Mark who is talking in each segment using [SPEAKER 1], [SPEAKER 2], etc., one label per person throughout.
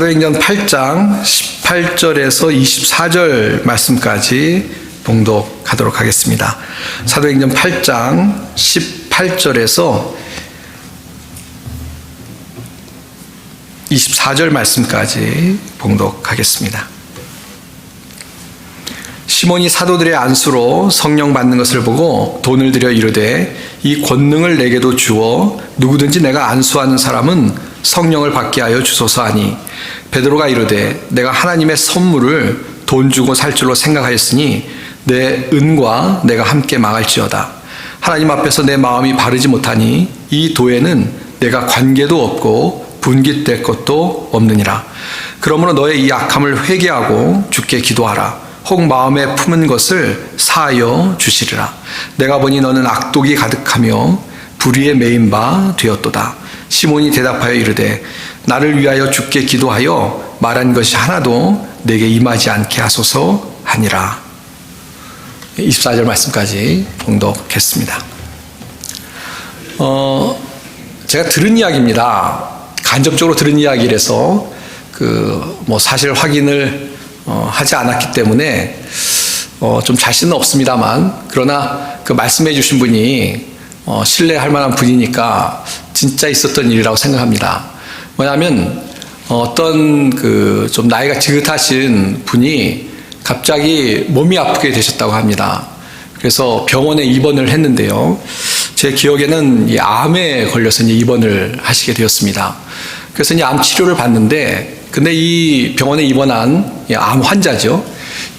[SPEAKER 1] 사도행전 8장 18절에서 24절 말씀까지 봉독하도록 하겠습니다. 사도행전 8장 18절에서 24절 말씀까지 봉독하겠습니다. 시몬이 사도들의 안수로 성령 받는 것을 보고 돈을 들여 이르되 이 권능을 내게도 주어 누구든지 내가 안수하는 사람은 성령을 받게 하여 주소서 하니 베드로가 이르되 내가 하나님의 선물을 돈 주고 살 줄로 생각하였으니 내 은과 내가 함께 망할지어다. 하나님 앞에서 내 마음이 바르지 못하니 이 도에는 내가 관계도 없고 분깃될 것도 없느니라. 그러므로 너의 이 악함을 회개하고 주께 기도하라. 혹 마음에 품은 것을 사하여 주시리라. 내가 보니 너는 악독이 가득하며 불의에 매인 바 되었도다. 시몬이 대답하여 이르되 나를 위하여 주께 기도하여 말한 것이 하나도 내게 임하지 않게 하소서 하니라. 24절 말씀까지 봉독했습니다. 제가 들은 이야기입니다. 간접적으로 들은 이야기라서 사실 확인을 하지 않았기 때문에 좀 자신은 없습니다만, 그러나 그 말씀해 주신 분이 신뢰할 만한 분이니까 진짜 있었던 일이라고 생각합니다. 뭐냐면 어떤 좀 나이가 지긋하신 분이 갑자기 몸이 아프게 되셨다고 합니다. 그래서 병원에 입원을 했는데요. 제 기억에는 이 암에 걸려서 이제 입원을 하시게 되었습니다. 그래서 이제 암 치료를 받는데, 근데 이 병원에 입원한 암 환자죠.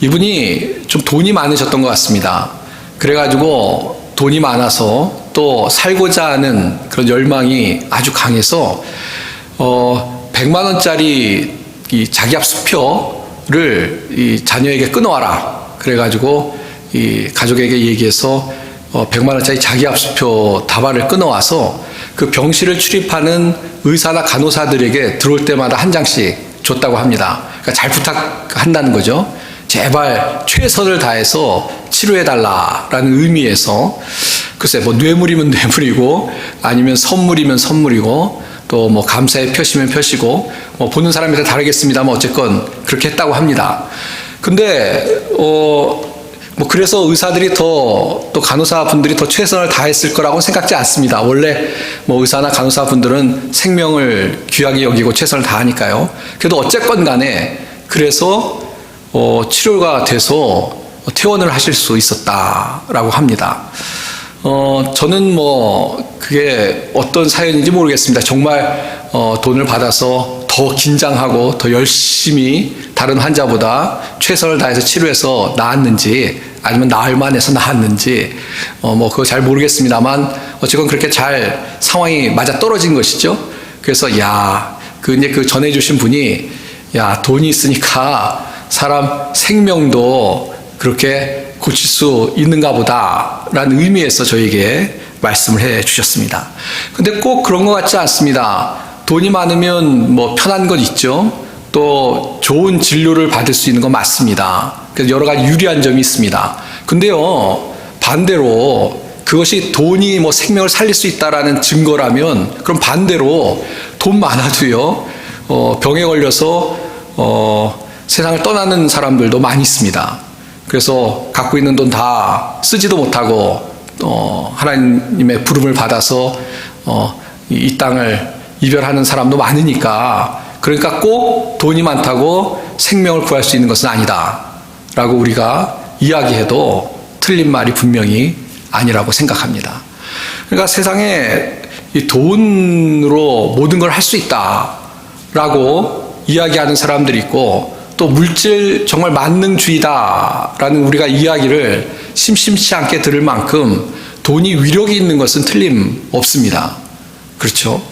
[SPEAKER 1] 이분이 좀 돈이 많으셨던 것 같습니다. 그래가지고 돈이 많아서 또 살고자 하는 그런 열망이 아주 강해서 100만 원짜리 이 자기압 수표를 이 자녀에게 끊어와라. 그래가지고 이 가족에게 얘기해서 100만 원짜리 자기압 수표 다발을 끊어와서 그 병실을 출입하는 의사나 간호사들에게 들어올 때마다 한 장씩 줬다고 합니다. 그러니까 잘 부탁한다는 거죠. 제발 최선을 다해서 치료해달라라는 의미에서, 글쎄 뇌물이면 뇌물이고 아니면 선물이면 선물이고 또 감사의 표시면 표시고 보는 사람에 따라 다르겠습니다만 어쨌건 그렇게 했다고 합니다. 근데 그래서 의사들이 또 간호사 분들이 더 최선을 다했을 거라고 생각지 않습니다. 원래 의사나 간호사 분들은 생명을 귀하게 여기고 최선을 다하니까요. 그래도 어쨌건 간에 그래서 치료가 돼서 퇴원을 하실 수 있었다라고 합니다. 저는 그게 어떤 사연인지 모르겠습니다. 정말 돈을 받아서 더 긴장하고 더 열심히 다른 환자보다 최선을 다해서 치료해서 나았는지 아니면 나을 만해서 나았는지 그거 잘 모르겠습니다만 어쨌건 그렇게 잘 상황이 맞아 떨어진 것이죠. 그래서 그 전해주신 분이 돈이 있으니까 사람 생명도 그렇게 고칠 수 있는가 보다라는 의미에서 저에게 말씀을 해 주셨습니다. 근데 꼭 그런 것 같지 않습니다. 돈이 많으면 편한 건 있죠. 또 좋은 진료를 받을 수 있는 건 맞습니다. 그래서 여러 가지 유리한 점이 있습니다. 근데요, 반대로 그것이 돈이 생명을 살릴 수 있다라는 증거라면, 그럼 반대로 돈 많아도요, 병에 걸려서 세상을 떠나는 사람들도 많이 있습니다. 그래서 갖고 있는 돈 다 쓰지도 못하고 하나님의 부름을 받아서 이 땅을 이별하는 사람도 많으니까, 그러니까 꼭 돈이 많다고 생명을 구할 수 있는 것은 아니다 라고 우리가 이야기해도 틀린 말이 분명히 아니라고 생각합니다. 그러니까 세상에 이 돈으로 모든 걸 할 수 있다 라고 이야기하는 사람들이 있고, 또 물질 정말 만능주의다라는 우리가 이야기를 심심치 않게 들을 만큼 돈이 위력이 있는 것은 틀림없습니다. 그렇죠?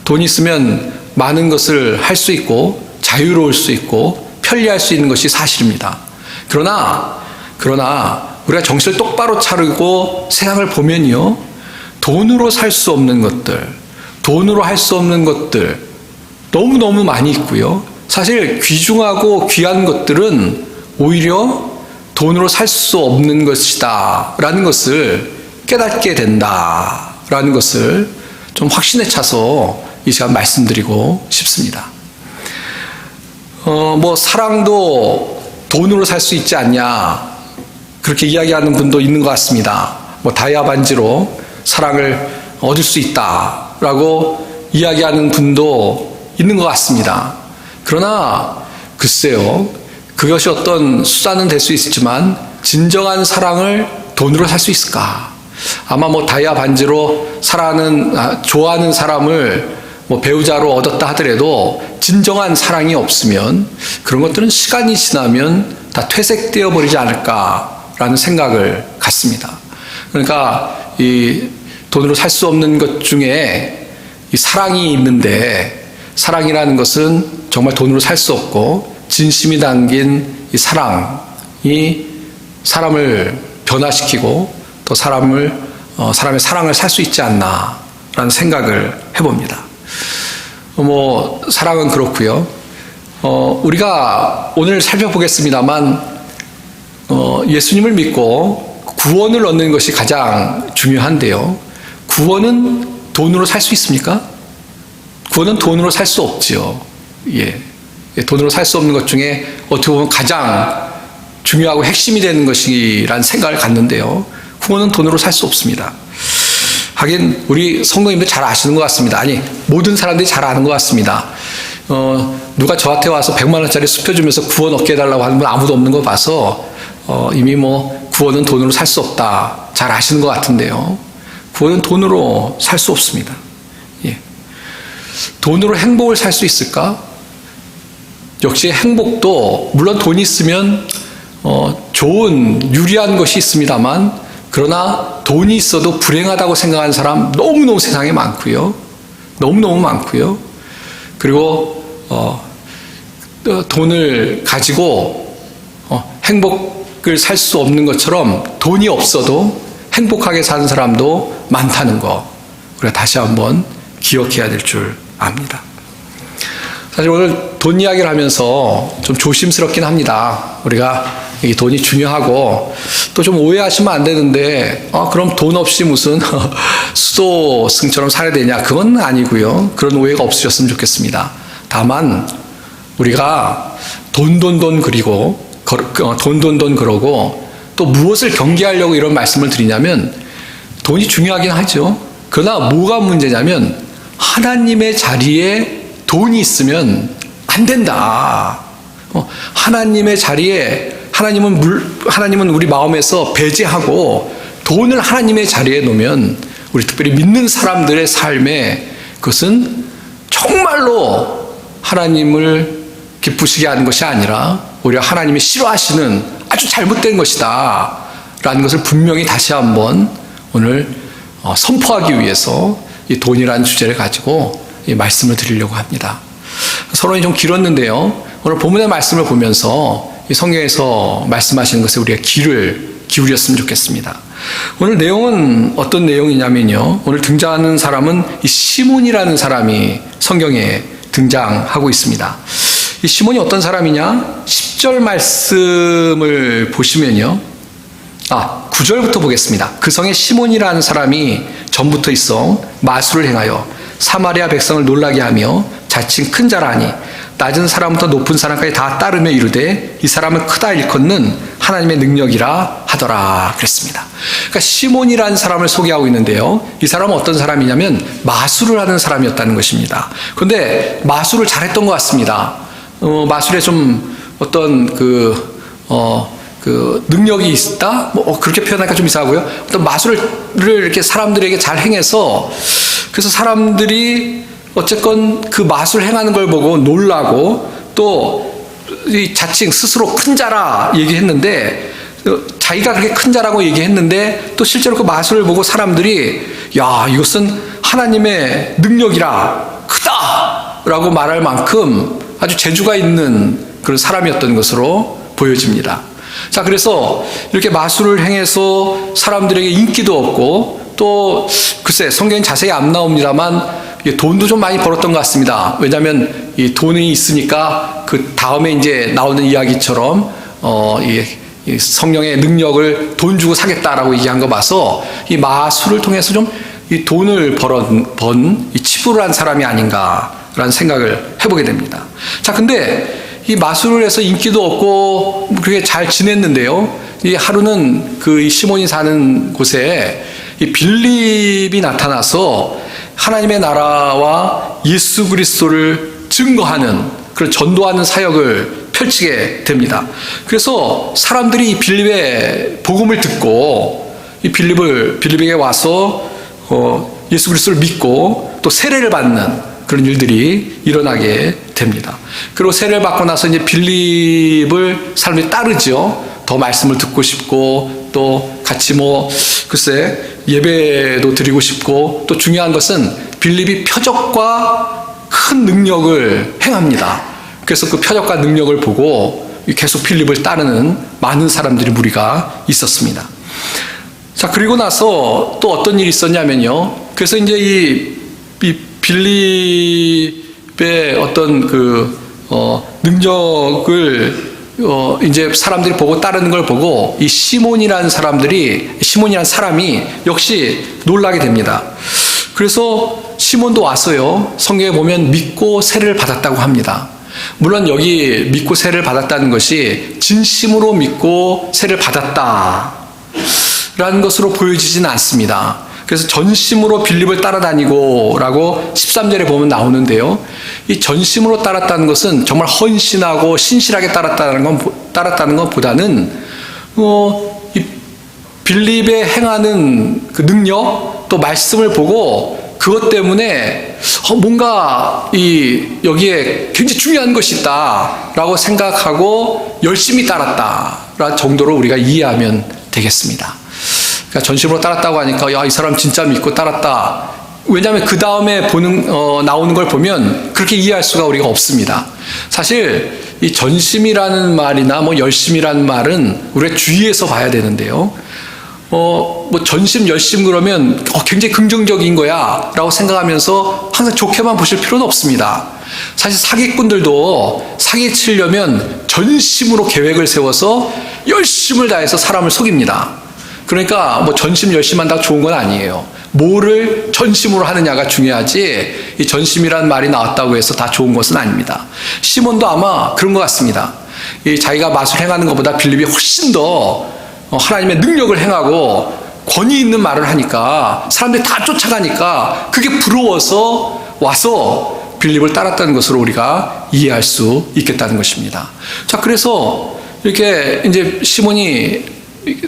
[SPEAKER 1] 돈이 있으면 많은 것을 할 수 있고 자유로울 수 있고 편리할 수 있는 것이 사실입니다. 그러나 우리가 정신을 똑바로 차리고 세상을 보면요, 돈으로 살 수 없는 것들, 돈으로 할 수 없는 것들 너무너무 많이 있고요. 사실 귀중하고 귀한 것들은 오히려 돈으로 살 수 없는 것이다 라는 것을 깨닫게 된다 라는 것을 좀 확신에 차서 이 시간 말씀드리고 싶습니다. 뭐 사랑도 돈으로 살 수 있지 않냐, 그렇게 이야기하는 분도 있는 것 같습니다. 뭐 다이아 반지로 사랑을 얻을 수 있다라고 이야기하는 분도 있는 것 같습니다. 그러나 글쎄요, 그것이 어떤 수단은 될 수 있지만 진정한 사랑을 돈으로 살 수 있을까? 아마 뭐 다이아 반지로 좋아하는 사람을 뭐 배우자로 얻었다 하더라도 진정한 사랑이 없으면 그런 것들은 시간이 지나면 다 퇴색되어 버리지 않을까라는 생각을 갖습니다. 그러니까 이 돈으로 살 수 없는 것 중에 이 사랑이 있는데, 사랑이라는 것은 정말 돈으로 살 수 없고 진심이 담긴 이 사랑이 사람을 변화시키고 또 사람의 사랑을 살 수 있지 않나라는 생각을 해봅니다. 뭐 사랑은 그렇고요. 우리가 오늘 살펴보겠습니다만 예수님을 믿고 구원을 얻는 것이 가장 중요한데요. 구원은 돈으로 살 수 있습니까? 구원은 돈으로 살 수 없지요. 돈으로 살 수 없는 것 중에 어떻게 보면 가장 중요하고 핵심이 되는 것이라는 생각을 갖는데요. 구원은 돈으로 살 수 없습니다. 하긴 우리 성도님들 잘 아시는 것 같습니다. 아니, 모든 사람들이 잘 아는 것 같습니다. 누가 저한테 와서 100만 원짜리 수표 주면서 구원 얻게 해달라고 하는 분 아무도 없는 거 봐서 이미 뭐 구원은 돈으로 살 수 없다, 잘 아시는 것 같은데요. 구원은 돈으로 살 수 없습니다. 돈으로 행복을 살 수 있을까? 역시 행복도 물론 돈이 있으면 좋은 유리한 것이 있습니다만, 그러나 돈이 있어도 불행하다고 생각하는 사람 너무너무 세상에 많고요. 너무너무 많고요. 그리고 돈을 가지고 행복을 살 수 없는 것처럼 돈이 없어도 행복하게 사는 사람도 많다는 거, 우리가 다시 한번 기억해야 될 줄 압니다. 사실 오늘 돈 이야기를 하면서 좀 조심스럽긴 합니다. 우리가 이 돈이 중요하고 또 좀 오해하시면 안 되는데 그럼 돈 없이 무슨 수도승처럼 살아야 되냐, 그건 아니고요. 그런 오해가 없으셨으면 좋겠습니다. 다만 우리가 돈 그리고 돈 그러고 또 무엇을 경계하려고 이런 말씀을 드리냐면, 돈이 중요하긴 하죠. 그러나 뭐가 문제냐면 하나님의 자리에 돈이 있으면 안 된다. 하나님의 자리에 하나님은 우리 마음에서 배제하고 돈을 하나님의 자리에 놓으면 우리 특별히 믿는 사람들의 삶에 그것은 정말로 하나님을 기쁘시게 하는 것이 아니라 오히려 하나님이 싫어하시는 아주 잘못된 것이다 라는 것을 분명히 다시 한번 오늘 선포하기 위해서 이 돈이라는 주제를 가지고 이 말씀을 드리려고 합니다. 서론이 좀 길었는데요. 오늘 본문의 말씀을 보면서 이 성경에서 말씀하시는 것에 우리가 귀를 기울였으면 좋겠습니다. 오늘 내용은 어떤 내용이냐면요. 오늘 등장하는 사람은 이 시몬이라는 사람이 성경에 등장하고 있습니다. 이 시몬이 어떤 사람이냐? 10절 말씀을 보시면요. 9절부터 보겠습니다. 그 성에 시몬이라는 사람이 전부터 있어 마술을 행하여 사마리아 백성을 놀라게 하며 자칭 큰 자라니 낮은 사람부터 높은 사람까지 다 따르며 이르되 이 사람은 크다 일컫는 하나님의 능력이라 하더라 그랬습니다. 그러니까 시몬이라는 사람을 소개하고 있는데요. 이 사람은 어떤 사람이냐면 마술을 하는 사람이었다는 것입니다. 그런데 마술을 잘했던 것 같습니다. 마술에 좀 어떤 능력이 있다? 그렇게 표현하니까 좀 이상하고요. 어떤 마술을 이렇게 사람들에게 잘 행해서, 그래서 사람들이 어쨌건 그 마술 행하는 걸 보고 놀라고, 또 이 자칭 스스로 큰 자라 얘기했는데, 자기가 그렇게 큰 자라고 얘기했는데 또 실제로 그 마술을 보고 사람들이 야, 이것은 하나님의 능력이라 크다 라고 말할 만큼 아주 재주가 있는 그런 사람이었던 것으로 보여집니다. 자, 그래서 이렇게 마술을 행해서 사람들에게 인기도 없고, 또 글쎄 성경엔 자세히 안 나옵니다만 돈도 좀 많이 벌었던 것 같습니다. 왜냐하면 이 돈이 있으니까 그 다음에 이제 나오는 이야기처럼 이 성령의 능력을 돈 주고 사겠다라고 얘기한 거 봐서 이 마술을 통해서 좀 이 돈을 번 이 치부를 한 사람이 아닌가라는 생각을 해보게 됩니다. 자, 근데 이 마술을 해서 인기도 없고 그렇게 잘 지냈는데요. 이 하루는 이 시몬이 사는 곳에 이 빌립이 나타나서 하나님의 나라와 예수 그리스도를 증거하는 그런 전도하는 사역을 펼치게 됩니다. 그래서 사람들이 이 빌립의 복음을 듣고 이 빌립에게 와서 예수 그리스도를 믿고 또 세례를 받는 그런 일들이 일어나게 됩니다. 그리고 세례를 받고 나서 이제 빌립을 사람들이 따르죠. 더 말씀을 듣고 싶고 또 같이 글쎄 예배도 드리고 싶고 또 중요한 것은 빌립이 표적과 큰 능력을 행합니다. 그래서 그 표적과 능력을 보고 계속 빌립을 따르는 많은 사람들이 무리가 있었습니다. 자, 그리고 나서 또 어떤 일이 있었냐면요. 그래서 이제 이 빌립의 어떤 능력을 이제 사람들이 보고 따르는 걸 보고 이 시몬이라는 사람이 역시 놀라게 됩니다. 그래서 시몬도 왔어요. 성경에 보면 믿고 세례를 받았다고 합니다. 물론 여기 믿고 세례를 받았다는 것이 진심으로 믿고 세례를 받았다라는 것으로 보여지지는 않습니다. 그래서 전심으로 빌립을 따라다니고 라고 13절에 보면 나오는데요. 이 전심으로 따랐다는 것은 정말 헌신하고 신실하게 따랐다는 것보다는 이 빌립의 행하는 그 능력 또 말씀을 보고 그것 때문에 뭔가 여기에 굉장히 중요한 것이 있다라고 생각하고 열심히 따랐다라는 정도로 우리가 이해하면 되겠습니다. 그러니까 전심으로 따랐다고 하니까 야, 이 사람 진짜 믿고 따랐다. 왜냐하면 그 다음에 나오는 걸 보면 그렇게 이해할 수가 우리가 없습니다. 사실 이 전심이라는 말이나 열심이라는 말은 우리가 주의해서 봐야 되는데요. 전심, 열심 그러면 굉장히 긍정적인 거야 라고 생각하면서 항상 좋게만 보실 필요는 없습니다. 사실 사기꾼들도 사기치려면 전심으로 계획을 세워서 열심을 다해서 사람을 속입니다. 그러니까 전심, 열심한다고 좋은 건 아니에요. 뭐를 전심으로 하느냐가 중요하지 이 전심이라는 말이 나왔다고 해서 다 좋은 것은 아닙니다. 시몬도 아마 그런 것 같습니다. 자기가 마술 행하는 것보다 빌립이 훨씬 더 하나님의 능력을 행하고 권위 있는 말을 하니까 사람들이 다 쫓아가니까 그게 부러워서 와서 빌립을 따랐다는 것으로 우리가 이해할 수 있겠다는 것입니다. 자, 그래서 이렇게 이제 시몬이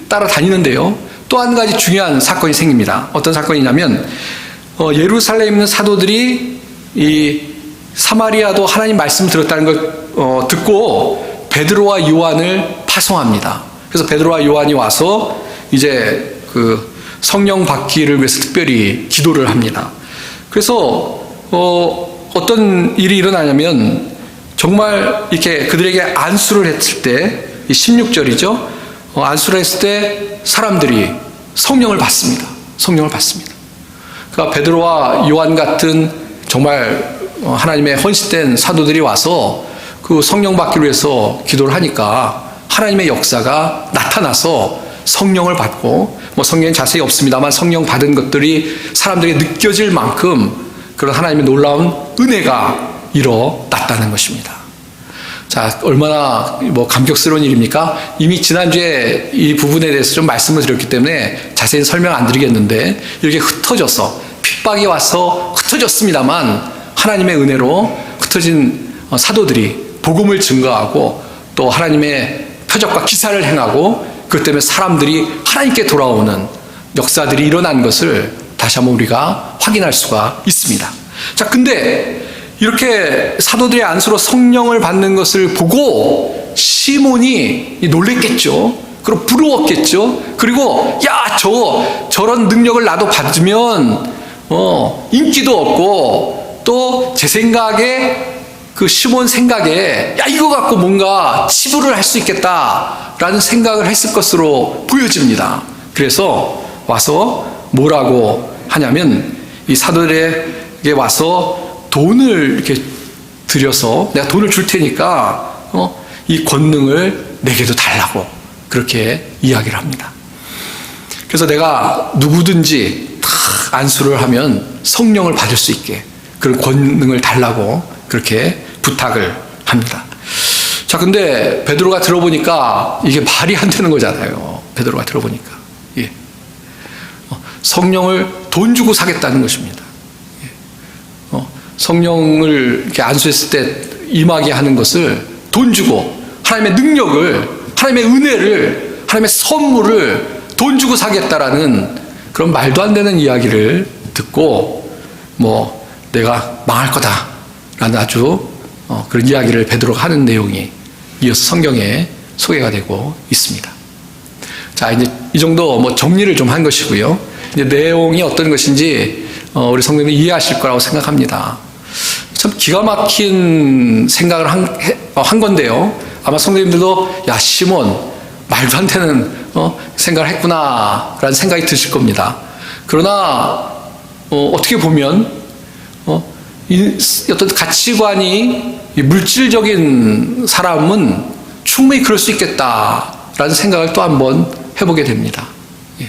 [SPEAKER 1] 따라다니는데요. 또 한 가지 중요한 사건이 생깁니다. 어떤 사건이냐면 예루살렘에 있는 사도들이 이 사마리아도 하나님 말씀 들었다는 걸 듣고 베드로와 요한을 파송합니다. 그래서 베드로와 요한이 와서 이제 성령 받기를 위해서 특별히 기도를 합니다. 그래서 어떤 일이 일어나냐면 정말 이렇게 그들에게 안수를 했을 때 16절이죠. 안수를 했을 때 사람들이 성령을 받습니다. 성령을 받습니다. 그러니까 베드로와 요한 같은 정말 하나님의 헌신된 사도들이 와서 그 성령 받기를 위해서 기도를 하니까 하나님의 역사가 나타나서 성령을 받고 성경엔 자세히 없습니다만 성령 받은 것들이 사람들에게 느껴질 만큼 그런 하나님의 놀라운 은혜가 일어났다는 것입니다. 자, 얼마나 감격스러운 일입니까? 이미 지난주에 이 부분에 대해서 좀 말씀을 드렸기 때문에 자세히 설명 안 드리겠는데 이렇게 흩어져서 핍박이 와서 흩어졌습니다만 하나님의 은혜로 흩어진 사도들이 복음을 증거하고 또 하나님의 표적과 기사를 행하고 그것 때문에 사람들이 하나님께 돌아오는 역사들이 일어난 것을 다시 한번 우리가 확인할 수가 있습니다. 자, 근데 이렇게 사도들의 안수로 성령을 받는 것을 보고 시몬이 놀랬겠죠. 그리고 부러웠겠죠. 그리고 야, 저런 능력을 나도 받으면 인기도 없고 또 제 생각에 그 시몬 생각에 야, 이거 갖고 뭔가 치부를 할 수 있겠다라는 생각을 했을 것으로 보여집니다. 그래서 와서 뭐라고 하냐면 이 사도들에게 와서 돈을 이렇게 들여서 내가 돈을 줄 테니까 이 권능을 내게도 달라고 그렇게 이야기를 합니다. 그래서 내가 누구든지 다 안수를 하면 성령을 받을 수 있게 그런 권능을 달라고 그렇게 부탁을 합니다. 자, 근데 베드로가 들어보니까 이게 말이 안 되는 거잖아요. 베드로가 들어보니까. 예. 성령을 돈 주고 사겠다는 것입니다. 예. 성령을 이렇게 안수했을 때 임하게 하는 것을 돈 주고 하나님의 능력을, 하나님의 은혜를, 하나님의 선물을 돈 주고 사겠다라는 그런 말도 안 되는 이야기를 듣고 내가 망할 거다라는 아주 그런 이야기를 베드로가 하는 내용이 이어서 성경에 소개가 되고 있습니다. 자, 이제 이 정도 정리를 좀 한 것이고요. 이제 내용이 어떤 것인지 우리 성도님이 이해하실 거라고 생각합니다. 참 기가 막힌 생각을 한 건데요. 아마 성도님들도 야, 시몬 말도 안 되는 생각을 했구나라는 생각이 드실 겁니다. 그러나 어떻게 보면 어떤 가치관이 물질적인 사람은 충분히 그럴 수 있겠다라는 생각을 또 한번 해보게 됩니다. 예.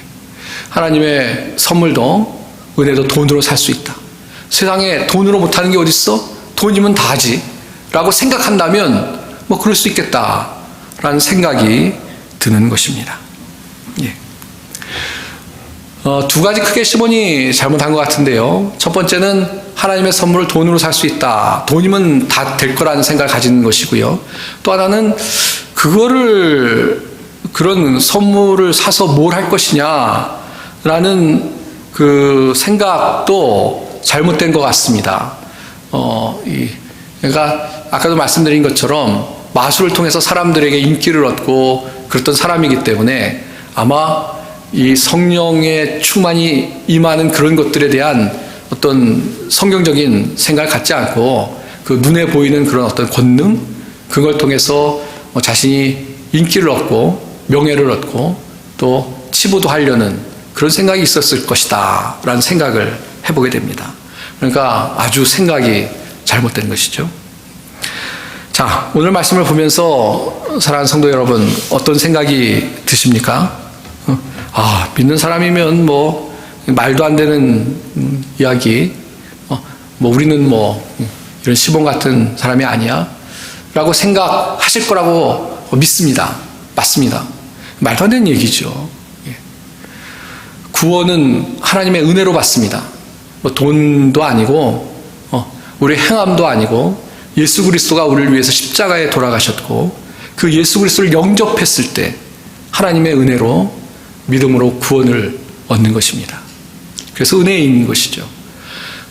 [SPEAKER 1] 하나님의 선물도 은혜도 돈으로 살 수 있다. 세상에 돈으로 못하는 게 어딨어? 돈이면 다지 라고 생각한다면 그럴 수 있겠다라는 생각이 드는 것입니다. 예. 두 가지 크게 시몬이 잘못한 것 같은데요. 첫 번째는 하나님의 선물을 돈으로 살 수 있다. 돈이면 다 될 거라는 생각을 가지는 것이고요. 또 하나는 그런 선물을 사서 뭘 할 것이냐라는 그 생각도 잘못된 것 같습니다. 그러니까 아까도 말씀드린 것처럼 마술을 통해서 사람들에게 인기를 얻고 그랬던 사람이기 때문에 아마 이 성령의 충만이 임하는 그런 것들에 대한 어떤 성경적인 생각을 갖지 않고 그 눈에 보이는 그런 어떤 권능, 그걸 통해서 자신이 인기를 얻고 명예를 얻고 또 치부도 하려는 그런 생각이 있었을 것이다 라는 생각을 해보게 됩니다. 그러니까 아주 생각이 잘못된 것이죠. 자, 오늘 말씀을 보면서 사랑하는 성도 여러분, 어떤 생각이 드십니까? 믿는 사람이면 말도 안 되는 이야기, 우리는 이런 시몬 같은 사람이 아니야 라고 생각하실 거라고 믿습니다. 맞습니다. 말도 안 되는 얘기죠. 구원은 하나님의 은혜로 받습니다. 돈도 아니고 우리 행함도 아니고 예수 그리스도가 우리를 위해서 십자가에 돌아가셨고 그 예수 그리스도를 영접했을 때 하나님의 은혜로 믿음으로 구원을 얻는 것입니다. 그래서 은혜인 것이죠.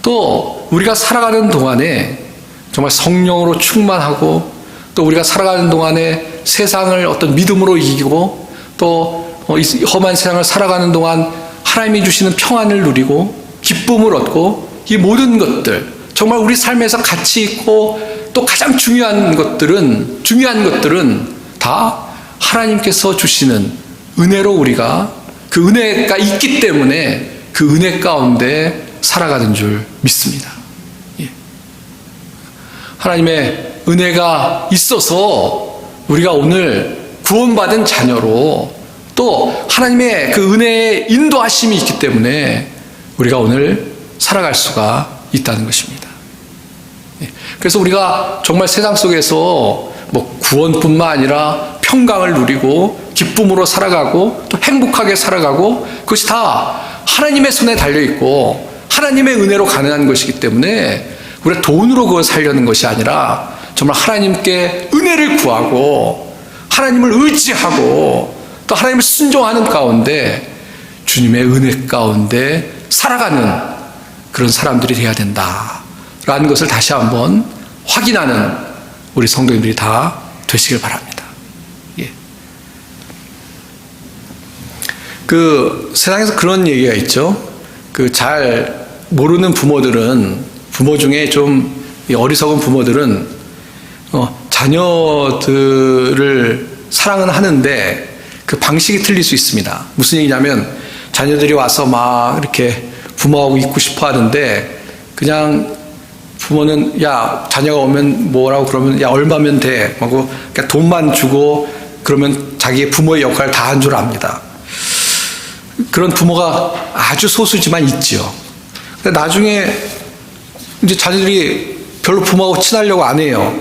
[SPEAKER 1] 또 우리가 살아가는 동안에 정말 성령으로 충만하고 또 우리가 살아가는 동안에 세상을 어떤 믿음으로 이기고 또 이 험한 세상을 살아가는 동안 하나님이 주시는 평안을 누리고 기쁨을 얻고 이 모든 것들 정말 우리 삶에서 가치 있고 또 가장 중요한 것들은 다 하나님께서 주시는 은혜로 우리가 그 은혜가 있기 때문에 그 은혜 가운데 살아가는 줄 믿습니다. 예. 하나님의 은혜가 있어서 우리가 오늘 구원받은 자녀로 또 하나님의 그 은혜의 인도하심이 있기 때문에 우리가 오늘 살아갈 수가 있다는 것입니다. 예. 그래서 우리가 정말 세상 속에서 구원뿐만 아니라 평강을 누리고 기쁨으로 살아가고 또 행복하게 살아가고 그것이 다 하나님의 손에 달려있고 하나님의 은혜로 가능한 것이기 때문에 우리가 돈으로 그걸 살려는 것이 아니라 정말 하나님께 은혜를 구하고 하나님을 의지하고 또 하나님을 순종하는 가운데 주님의 은혜 가운데 살아가는 그런 사람들이 되어야 된다라는 것을 다시 한번 확인하는 우리 성도님들이 다 되시길 바랍니다. 예. 그 세상에서 그런 얘기가 있죠. 그 잘 모르는 부모 중에 좀 어리석은 부모들은 자녀들을 사랑은 하는데 그 방식이 틀릴 수 있습니다. 무슨 얘기냐면 자녀들이 와서 막 이렇게 부모하고 있고 싶어 하는데 그냥 부모는 야 자녀가 오면 뭐라고 그러면 야 얼마면 돼 하고 그러니까 돈만 주고 그러면 자기의 부모의 역할을 다 한 줄 압니다. 그런 부모가 아주 소수지만 있지요. 근데 나중에 이제 자녀들이 별로 부모하고 친하려고 안 해요.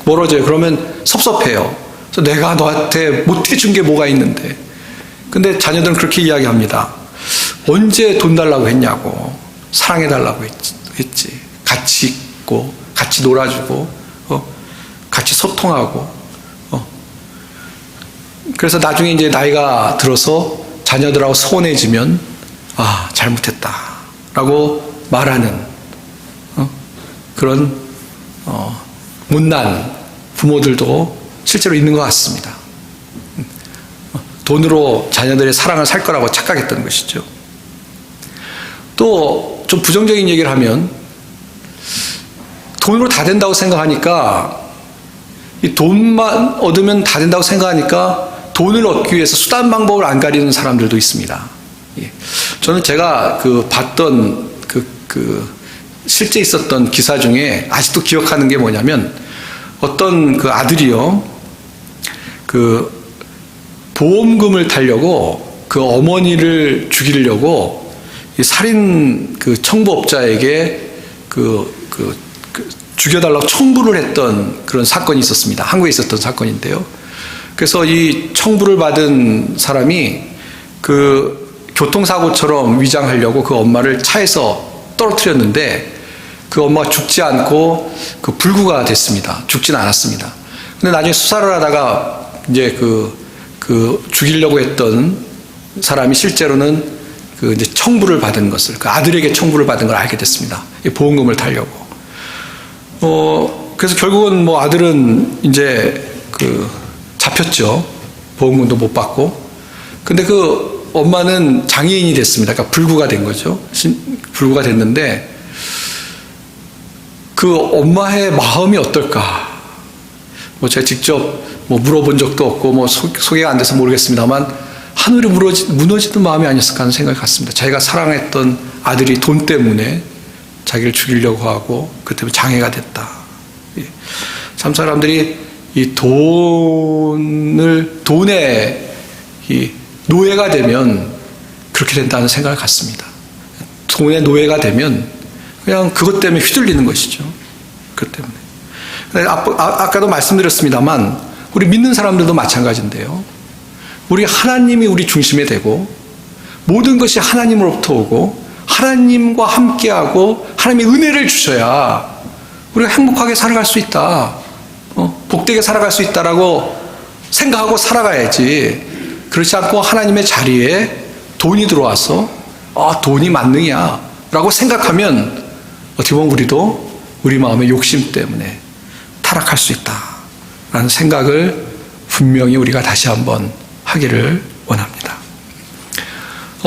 [SPEAKER 1] 멀어져요. 그러면 섭섭해요. 그래서 내가 너한테 못해준 게 뭐가 있는데. 근데 자녀들은 그렇게 이야기합니다. 언제 돈 달라고 했냐고. 사랑해달라고 했지. 같이 있고, 같이 놀아주고, 같이 소통하고. 그래서 나중에 이제 나이가 들어서 자녀들하고 서운해지면, 아, 잘못했다. 라고 말하는, 그런, 못난 부모들도 실제로 있는 것 같습니다. 돈으로 자녀들의 사랑을 살 거라고 착각했던 것이죠. 또 좀 부정적인 얘기를 하면 돈으로 다 된다고 생각하니까 이 돈만 얻으면 다 된다고 생각하니까 돈을 얻기 위해서 수단 방법을 안 가리는 사람들도 있습니다. 저는 제가 봤던 실제 있었던 기사 중에 아직도 기억하는 게 뭐냐면 어떤 그 아들이요 보험금을 타려고 그 어머니를 죽이려고 이 살인 청부업자에게 죽여달라고 청부를 했던 그런 사건이 있었습니다. 한국에 있었던 사건인데요. 그래서 이 청부를 받은 사람이 교통사고처럼 위장하려고 그 엄마를 차에서 떨어뜨렸는데 그 엄마가 죽지 않고 불구가 됐습니다. 죽지는 않았습니다. 근데 나중에 수사를 하다가 이제 죽이려고 했던 사람이 실제로는 이제 청부를 받은 것을, 그 아들에게 청부를 받은 걸 알게 됐습니다. 보험금을 타려고. 그래서 결국은 아들은 이제 잡혔죠. 보험금도 못 받고. 근데 그 엄마는 장애인이 됐습니다. 그러니까 불구가 된 거죠. 불구가 됐는데 그 엄마의 마음이 어떨까? 제가 직접 물어본 적도 없고 소개가 안 돼서 모르겠습니다만 하늘이 무너지는 마음이 아니었을까 하는 생각이 갔습니다. 자기가 사랑했던 아들이 돈 때문에 자기를 죽이려고 하고 그 때문에 장애가 됐다. 참 사람들이 이 돈에 노예가 되면 그렇게 된다는 생각을 갖습니다. 돈의 노예가 되면 그냥 그것 때문에 휘둘리는 것이죠. 그것 때문에. 아까도 말씀드렸습니다만 우리 믿는 사람들도 마찬가지인데요. 우리 하나님이 우리 중심에 되고 모든 것이 하나님으로부터 오고 하나님과 함께하고 하나님의 은혜를 주셔야 우리가 행복하게 살아갈 수 있다. 복되게 살아갈 수 있다라고 생각하고 살아가야지. 그렇지 않고 하나님의 자리에 돈이 들어와서 돈이 만능이야 라고 생각하면 어떻게 보면 우리도 우리 마음의 욕심 때문에 타락할 수 있다라는 생각을 분명히 우리가 다시 한번 하기를 원합니다.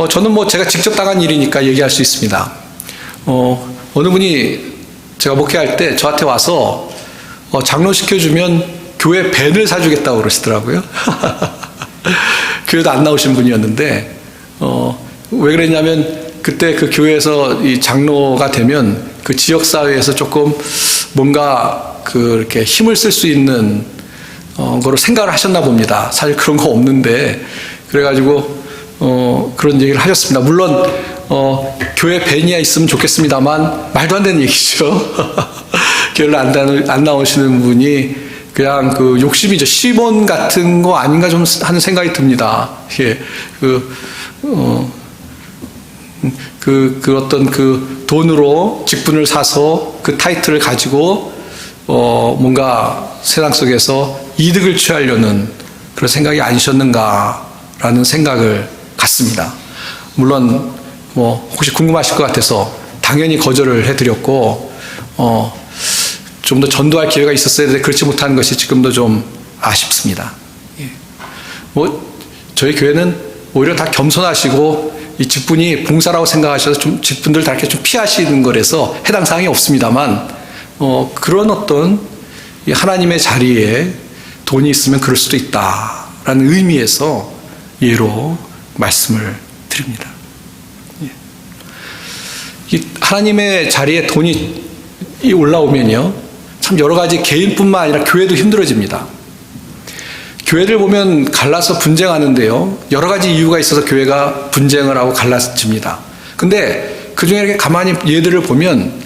[SPEAKER 1] 저는 제가 직접 당한 일이니까 얘기할 수 있습니다. 어느 분이 제가 목회할 때 저한테 와서 장로시켜주면 교회 밴을 사주겠다고 그러시더라고요. 교회도 안 나오신 분이었는데 왜 그랬냐면 그때 그 교회에서 이 장로가 되면 그 지역사회에서 조금 뭔가 이렇게 힘을 쓸 수 있는 거로 생각을 하셨나 봅니다. 사실 그런 거 없는데 그래가지고 그런 얘기를 하셨습니다. 물론 교회 밴이 있으면 좋겠습니다만 말도 안 되는 얘기죠. 교회를 안 나오시는 분이 그냥 욕심이죠. 시몬 같은 거 아닌가 좀 하는 생각이 듭니다. 예, 어떤 돈으로 직분을 사서 그 타이틀을 가지고 뭔가 세상 속에서 이득을 취하려는 그런 생각이 아니셨는가라는 생각을 갖습니다. 물론 혹시 궁금하실 것 같아서 당연히 거절을 해드렸고 좀 더 전도할 기회가 있었어야 되는데 그렇지 못한 것이 지금도 좀 아쉽습니다. 예. 저희 교회는 오히려 다 겸손하시고 이 직분이 봉사라고 생각하셔서 좀 직분들 다 이렇게 좀 피하시는 거라서 해당 사항이 없습니다만 그런 어떤 하나님의 자리에 돈이 있으면 그럴 수도 있다라는 의미에서 예로 말씀을 드립니다. 예. 이 하나님의 자리에 돈이 올라오면요, 참 여러 가지 개인뿐만 아니라 교회도 힘들어집니다. 교회를 보면 갈라서 분쟁하는데요, 여러 가지 이유가 있어서 교회가 분쟁을 하고 갈라집니다. 근데 그 중에 이렇게 가만히 얘들을 보면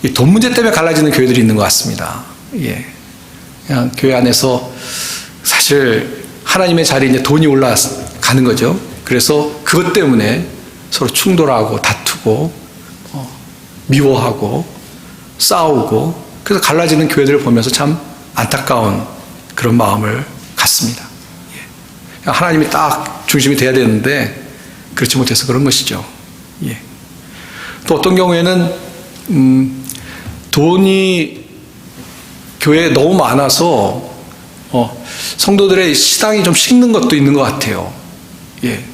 [SPEAKER 1] 이 돈 문제 때문에 갈라지는 교회들이 있는 것 같습니다. 예. 그냥 교회 안에서 사실 하나님의 자리에 이제 돈이 올라가는 거죠. 그래서 그것 때문에 서로 충돌하고 다투고 미워하고 싸우고 그래서 갈라지는 교회들을 보면서 참 안타까운 그런 마음을 갖습니다. 예. 하나님이 딱 중심이 돼야 되는데 그렇지 못해서 그런 것이죠. 예. 또 어떤 경우에는 돈이 교회에 너무 많아서 성도들의 시당이 좀 식는 것도 있는 것 같아요. 예.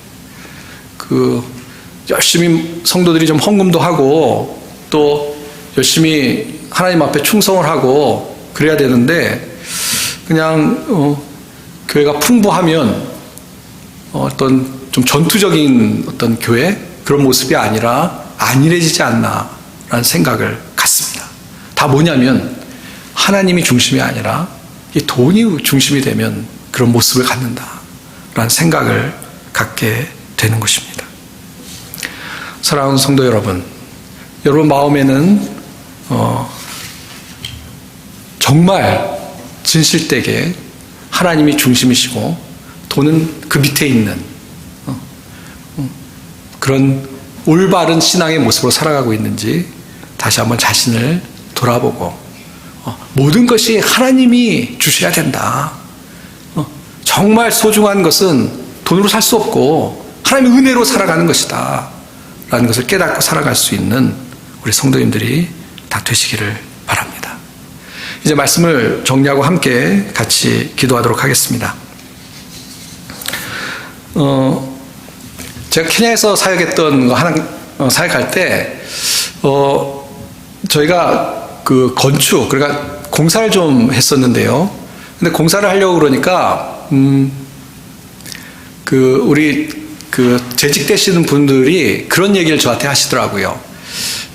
[SPEAKER 1] 열심히 성도들이 좀 헌금도 하고 또 열심히 하나님 앞에 충성을 하고 그래야 되는데 그냥 교회가 풍부하면 어떤 좀 전투적인 어떤 교회 그런 모습이 아니라 안일해지지 않나라는 생각을 갖습니다. 다 뭐냐면 하나님이 중심이 아니라 이 돈이 중심이 되면 그런 모습을 갖는다라는 생각을 갖게 되는 것입니다. 사랑하는 성도 여러분, 여러분 마음에는 정말 진실되게 하나님이 중심이시고 돈은 그 밑에 있는 그런 올바른 신앙의 모습으로 살아가고 있는지 다시 한번 자신을 돌아보고 모든 것이 하나님이 주셔야 된다. 정말 소중한 것은 돈으로 살 수 없고 하나님의 은혜로 살아가는 것이다 라는 것을 깨닫고 살아갈 수 있는 우리 성도님들이 다 되시기를 바랍니다. 이제 말씀을 정리하고 함께 같이 기도하도록 하겠습니다. 제가 케냐에서 사역했던 사역할 때 저희가 그 건축 그러니까 공사를 좀 했었는데요. 근데 공사를 하려고 그러니까 우리 재직되시는 분들이 그런 얘기를 저한테 하시더라고요.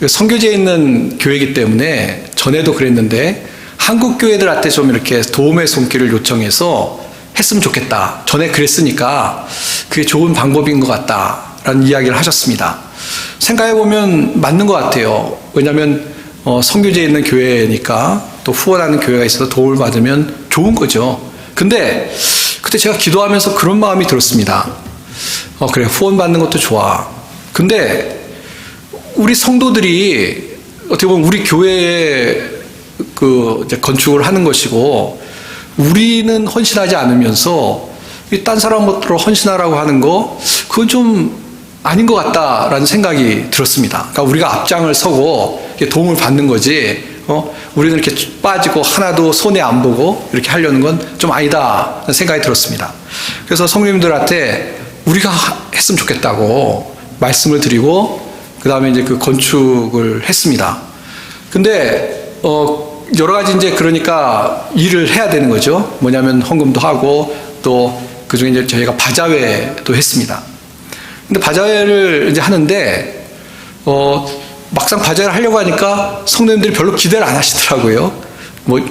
[SPEAKER 1] 선교지에 있는 교회이기 때문에 전에도 그랬는데 한국 교회들한테 좀 이렇게 도움의 손길을 요청해서 했으면 좋겠다. 전에 그랬으니까 그게 좋은 방법인 것 같다라는 이야기를 하셨습니다. 생각해보면 맞는 것 같아요. 왜냐하면 선교지에 있는 교회니까 또 후원하는 교회가 있어서 도움을 받으면 좋은 거죠. 근데 그때 제가 기도하면서 그런 마음이 들었습니다. 그래, 후원 받는 것도 좋아. 근데 우리 성도들이 어떻게 보면 우리 교회에 이제 건축을 하는 것이고 우리는 헌신하지 않으면서 딴 사람으로 헌신하라고 하는 거 그건 좀 아닌 것 같다라는 생각이 들었습니다. 그러니까 우리가 앞장을 서고 도움을 받는 거지 우리는 이렇게 빠지고 하나도 손해 안 보고 이렇게 하려는 건 좀 아니다 생각이 들었습니다. 그래서 성도님들한테 우리가 했으면 좋겠다고 말씀을 드리고 그 다음에 이제 그 건축을 했습니다. 근데 여러 가지 이제 그러니까 일을 해야 되는 거죠. 뭐냐면 헌금도 하고 또 그중에 이제 저희가 바자회도 했습니다. 근데 바자회를 이제 하는데 막상 바자회를 하려고 하니까 성도님들이 별로 기대를 안 하시더라고요.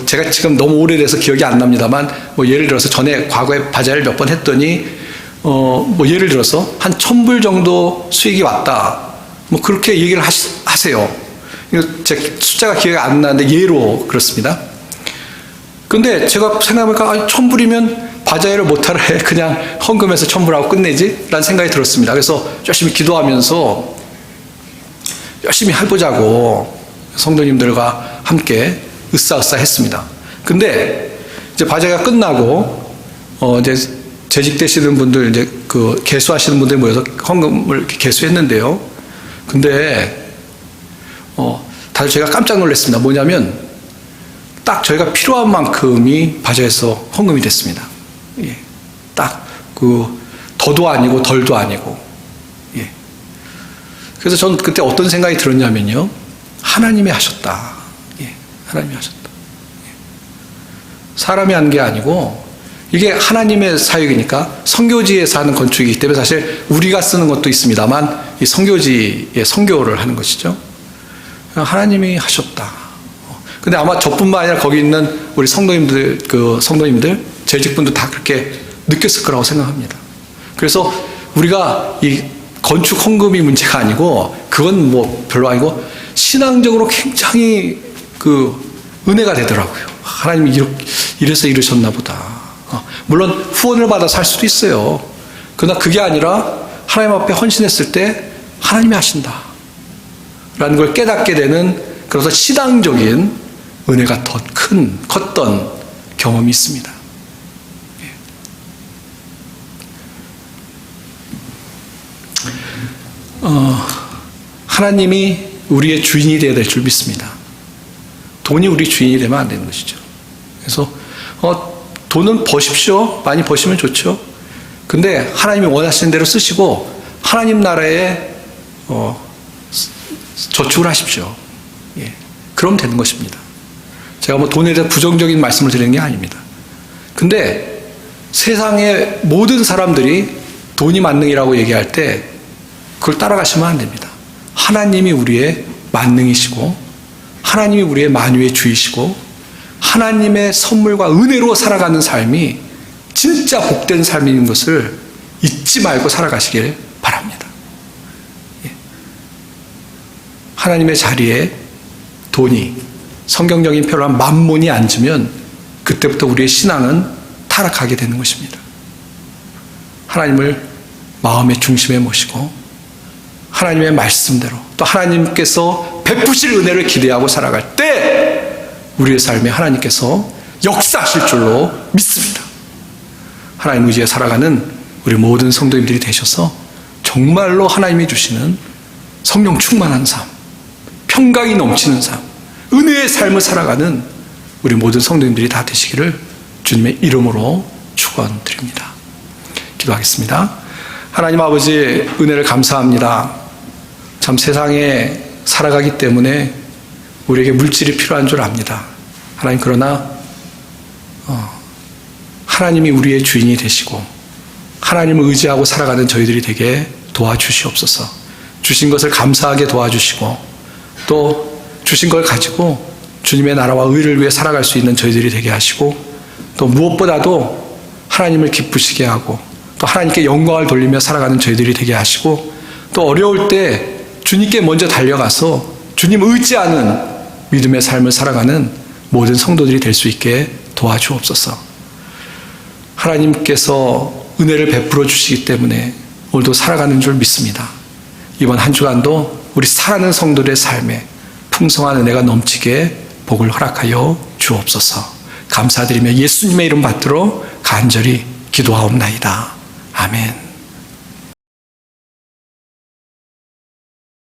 [SPEAKER 1] 제가 지금 너무 오래돼서 기억이 안 납니다만 예를 들어서 전에 과거에 바자회를 몇 번 했더니 예를 들어서 한 1,000불 정도 수익이 왔다. 그렇게 얘기를 하세요. 제 숫자가 기억이 안 나는데 예로 그렇습니다. 근데 제가 생각해보니까 1,000불이면 바자회를 못하러 해. 그냥 헌금해서 1,000불하고 끝내지? 라는 생각이 들었습니다. 그래서 열심히 기도하면서 열심히 해보자고 성도님들과 함께 으쌰으쌰 했습니다. 근데 이제 바자회가 끝나고 이제 재직되시는 분들 이제 개수하시는 분들 모여서 헌금을 이렇게 개수했는데요. 근데 다들 제가 깜짝 놀랐습니다. 뭐냐면 딱 저희가 필요한 만큼이 바자회에서 헌금이 됐습니다. 예. 딱 더도 아니고 덜도 아니고. 예. 그래서 저는 그때 어떤 생각이 들었냐면요. 하나님이 하셨다. 예. 하나님이 하셨다. 예. 사람이 한 게 아니고 이게 하나님의 사역이니까 선교지에서 하는 건축이기 때문에 사실 우리가 쓰는 것도 있습니다만 이 선교지의 선교를 하는 것이죠. 하나님이 하셨다. 근데 아마 저뿐만 아니라 거기 있는 우리 성도님들, 성도님들, 재직분도 다 그렇게 느꼈을 거라고 생각합니다. 그래서 우리가 이 건축 헌금이 문제가 아니고 그건 별로 아니고 신앙적으로 굉장히 은혜가 되더라고요. 하나님이 이래서 이러셨나 보다. 물론 후원을 받아 살 수도 있어요. 그러나 그게 아니라 하나님 앞에 헌신했을 때 하나님이 하신다 라는 걸 깨닫게 되는, 그래서 신앙적인 은혜가 더 컸던 경험이 있습니다. 하나님이 우리의 주인이 되어야 될 줄 믿습니다. 돈이 우리 주인이 되면 안 되는 것이죠. 그래서 돈은 버십시오. 많이 버시면 좋죠. 근데 하나님이 원하시는 대로 쓰시고 하나님 나라에 저축을 하십시오. 예. 그럼 되는 것입니다. 제가 뭐 돈에 대해 부정적인 말씀을 드리는 게 아닙니다. 근데 세상의 모든 사람들이 돈이 만능이라고 얘기할 때 그걸 따라가시면 안 됩니다. 하나님이 우리의 만능이시고 하나님이 우리의 만유의 주이시고 하나님의 선물과 은혜로 살아가는 삶이 진짜 복된 삶인 것을 잊지 말고 살아가시길 바랍니다. 하나님의 자리에 돈이, 성경적인 표현로 한 만몬이 앉으면 그때부터 우리의 신앙은 타락하게 되는 것입니다. 하나님을 마음의 중심에 모시고 하나님의 말씀대로 또 하나님께서 베푸실 은혜를 기대하고 살아갈 때 우리의 삶에 하나님께서 역사하실 줄로 믿습니다. 하나님 의지에 살아가는 우리 모든 성도님들이 되셔서 정말로 하나님이 주시는 성령 충만한 삶, 평강이 넘치는 삶, 은혜의 삶을 살아가는 우리 모든 성도님들이 다 되시기를 주님의 이름으로 축원드립니다. 기도하겠습니다. 하나님 아버지, 은혜를 감사합니다. 참 세상에 살아가기 때문에 우리에게 물질이 필요한 줄 압니다. 하나님, 그러나 하나님이 우리의 주인이 되시고 하나님을 의지하고 살아가는 저희들이 되게 도와주시옵소서. 주신 것을 감사하게 도와주시고 또 주신 걸 가지고 주님의 나라와 의를 위해 살아갈 수 있는 저희들이 되게 하시고 또 무엇보다도 하나님을 기쁘시게 하고 또 하나님께 영광을 돌리며 살아가는 저희들이 되게 하시고 또 어려울 때 주님께 먼저 달려가서 주님 의지하는 믿음의 삶을 살아가는 모든 성도들이 될 수 있게 도와주옵소서. 하나님께서 은혜를 베풀어 주시기 때문에 오늘도 살아가는 줄 믿습니다. 이번 한 주간도 우리 사랑하는 성도들의 삶에 풍성한 은혜가 넘치게 복을 허락하여 주옵소서. 감사드리며 예수님의 이름 받들어 간절히 기도하옵나이다. 아멘.